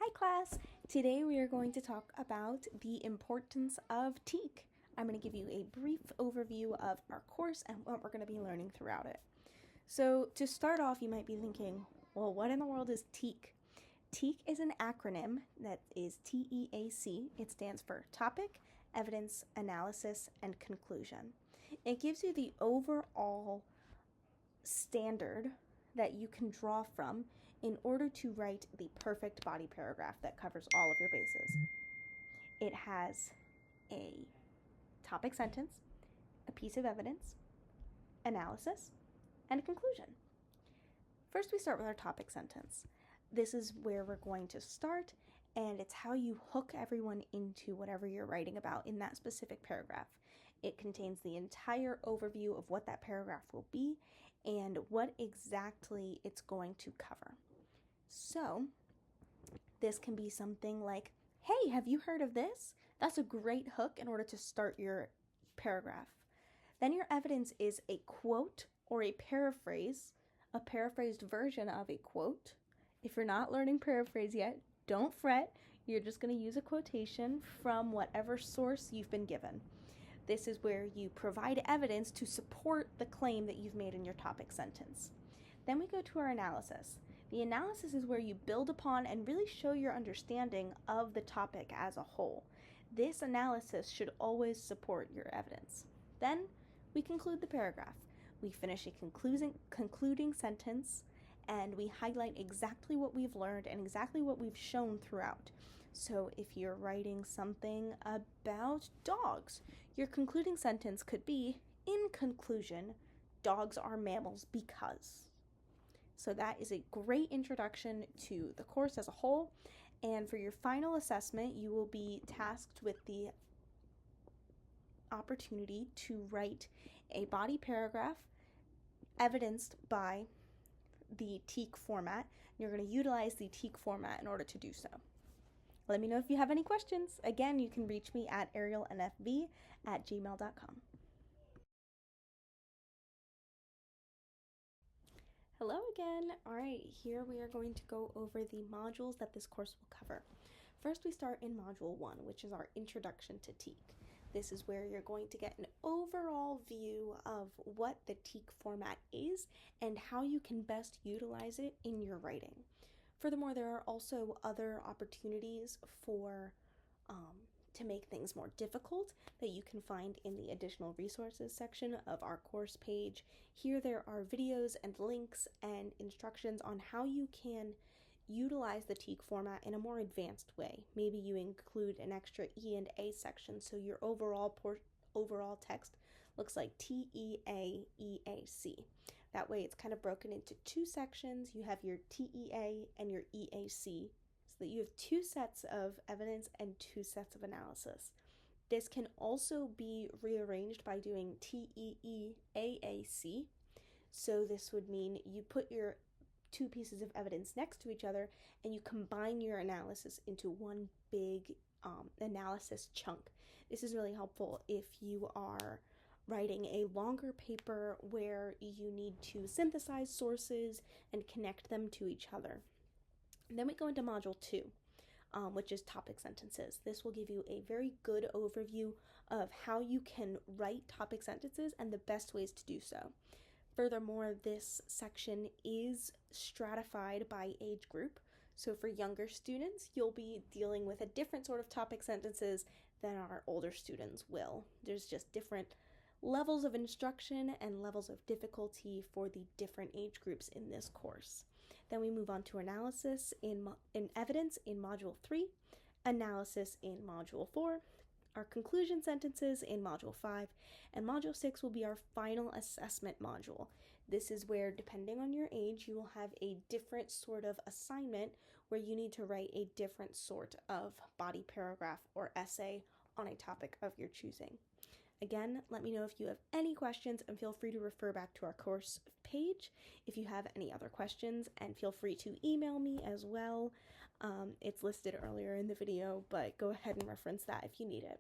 Hi class! Today we are going to talk about the importance of TEK. I'm going to give you a brief overview of our course and what we're going to be learning throughout it. So to start off, you might be thinking, well, what in the world is TEK? TEK is an acronym that is TEAC. It stands for Topic, Evidence, Analysis, and Conclusion. It gives you the overall standard that you can draw from in order to write the perfect body paragraph that covers all of your bases. It has a topic sentence, a piece of evidence, analysis, and a conclusion. First, we start with our topic sentence. This is where we're going to start, and it's how you hook everyone into whatever you're writing about in that specific paragraph. It contains the entire overview of what that paragraph will be and what exactly it's going to cover. So, this can be something like, hey, have you heard of this? That's a great hook in order to start your paragraph. Then your evidence is a quote or a paraphrased version of a quote. If you're not learning paraphrase yet, don't fret. You're just going to use a quotation from whatever source you've been given. This is where you provide evidence to support the claim that you've made in your topic sentence. Then we go to our analysis. The analysis is where you build upon and really show your understanding of the topic as a whole. This analysis should always support your evidence. Then we conclude the paragraph. We finish a concluding sentence, and we highlight exactly what we've learned and exactly what we've shown throughout. So if you're writing something about dogs, your concluding sentence could be, in conclusion, dogs are mammals because. So that is a great introduction to the course as a whole. And for your final assessment, you will be tasked with the opportunity to write a body paragraph evidenced by the TEK format. You're going to utilize the TEK format in order to do so. Let me know if you have any questions. Again, you can reach me at arielnfb@gmail.com. Hello again. All right, here we are going to go over the modules that this course will cover. First, we start in Module 1, which is our Introduction to TEK. This is where you're going to get an overall view of what the TEK format is and how you can best utilize it in your writing. Furthermore, there are also other opportunities for to make things more difficult that you can find in the additional resources section of our course page. Here there are videos and links and instructions on how you can utilize the TEK format in a more advanced way. Maybe you include an extra E and A section so your overall text looks like TEAEAC. That way it's kind of broken into two sections. You have your TEA and your EAC, so that you have two sets of evidence and two sets of analysis. This can also be rearranged by doing TEEAAC. So this would mean you put your two pieces of evidence next to each other and you combine your analysis into one big analysis chunk. This is really helpful if you are writing a longer paper where you need to synthesize sources and connect them to each other. And then we go into Module 2, which is topic sentences. This will give you a very good overview of how you can write topic sentences and the best ways to do so. Furthermore, this section is stratified by age group. So for younger students, you'll be dealing with a different sort of topic sentences than our older students will. There's just different levels of instruction and levels of difficulty for the different age groups in this course. Then we move on to analysis in evidence in Module 3, analysis in Module 4, our conclusion sentences in Module 5, and Module 6 will be our final assessment module. This is where, depending on your age, you will have a different sort of assignment where you need to write a different sort of body paragraph or essay on a topic of your choosing. Again, let me know if you have any questions and feel free to refer back to our course page if you have any other questions, and feel free to email me as well. It's listed earlier in the video, but go ahead and reference that if you need it.